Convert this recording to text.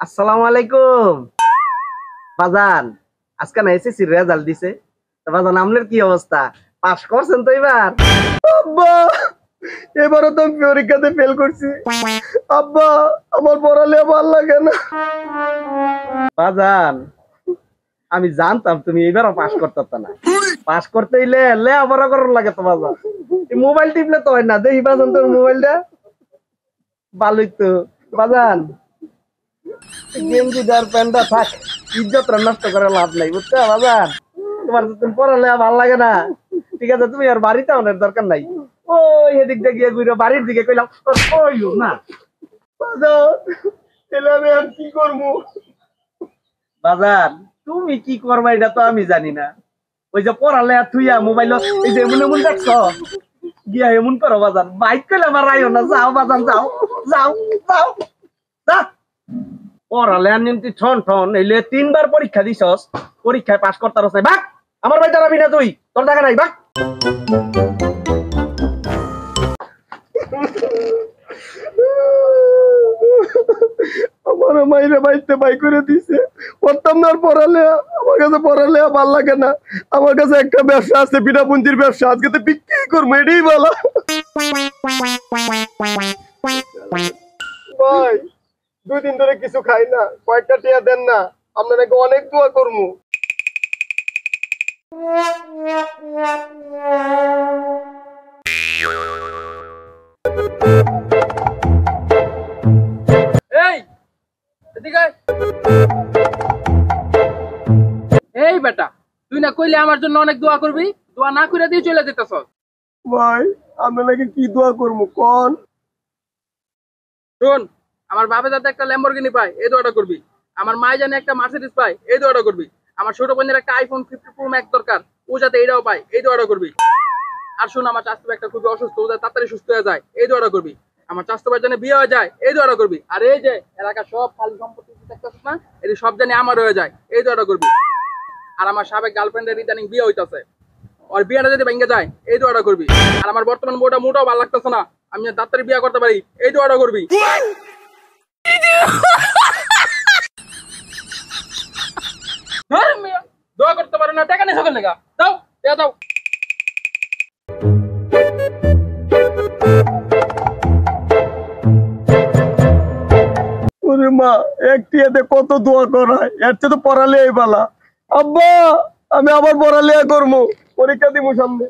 আসসালামু আলাইকুম বাজান। আজকে না এসএসসি রেজাল্ট দিছে তো বাজান, আপনার কি অবস্থা? পাস করছেন তো এবার? আব্বা, এবারও তো আমি পরীক্ষাতে ফেল করছি। আব্বা, আমার পড়ালে ভালো লাগে না। বাজান, আমি জানতাম তুমি এবারও পাস করতে না। পাস করতে হইলে লেখাপড়া করার লাগে তো বাজান। মোবাইল টিপলে তো হয় না। দেখি বাজান তোর মোবাইলটা ভালোই তো বাজান। গেঞ্জি দেওয়ার প্যান্টটা থাক, ইজ্জত নষ্ট করে লাভ নাই, বুঝছো বাজান? তোমার তুমি পড়ালেখা ভালো লাগে না, ঠিক আছে, তুমি আর বাড়িতে অনেক দরকার নাই। ওই এদিক দিয়ে গিয়ে ঘুরে বাড়ির দিকে কইলাম ওইও না। তাহলে আমি আর কি করবো? বাজান, তুমি কি করবা এটা তো আমি জানি না। ওই যে পড়ালেখা থুইয়া মোবাইল এই যে এমন এমন দেখছো, গিয়া এমন করো বাজান। বাইক কইলে আমার রাইও না। যাও বাজান, যাও যাও যাও যা। পড়ালেখার নিমতি ঠন ঠন এলে 3 বার পরীক্ষা দিছস, পরীক্ষায় পাস করতে পারছ নাই। বাক, আমার বাড়িতে যাবি না তুই, তোর দেখা নাই। বাক। আমার মাইরে বাইতে বাই করে দিছে। পড়তাম না আর পড়ালেখা। আমার কাছে পড়ালেখা ভালো লাগে না। আমার কাছে একটা ব্যবসা আছে, পিঠাপুঞ্জির ব্যবসা। আজকে তো বিক্রি করবো, এটাই ভালো। ভাই, 2 দিন ধরে কিছু খাই না, কয়েকটা টিয়া দেন না, আপনাকে অনেক দোয়া করবো। এই এদিকে আয়। এই বেটা, তুই না কইলে আমার জন্য অনেক দোয়া করবি, দোয়া না করে দিয়ে চলে যেতেছ। ভাই, আপনাকে কি দোয়া করবো কোন? শোন, আমার বাপে যাতে একটা ল্যাম্বরগিনি পায় এই দোয়াটা করবি। আমার মায়ে জানে একটা মার্সিডিজ পায় এই দোয়াটা করবি। আমার ছোট বোনের একটা আইফোন 50 প্রো ম্যাক্স দরকার, ও যাতে এটাও পায় এই দোয়াটা করবি। আর শোন, আমার চাচতো একটা খুবই অসুস্থ, ও যাতে তাড়াতাড়ি সুস্থ হয়ে যায় এই দোয়াটা করবি। আমার চাচতো ভাইয়ের জন্য বিয়ে হয়ে যায় এই দোয়াটা করবি। আর এই যে এলাকার সব খালি সম্পত্তি দেখতেছিস না, এই সব জানি আমার হয়ে যায় এই দোয়াটা করবি। আর আমার সাবেক গার্লফ্রেন্ডের ইদানিং বিয়ে হইতাছে, আর বিয়েটা যদি ভেঙে যায় এই দোয়াটা করবি। আর আমার বর্তমান বউটা মোটাও ভালো লাগতেছে না, আমি যেন তাড়াতাড়ি বিয়ে করতে পারি এই দোয়াটা করবি। দোয়া করতে পারো না, টাকা নেই সকল লেগা দাও, টাকা দাও। ওরে মা, একটিয়াতে কত দোয়া করায়, এর চেয়ে তো পড়ালেই ভালো। আব্বা, আমি আবার পড়ালেখা করবো, পরীক্ষা দিব সামনে।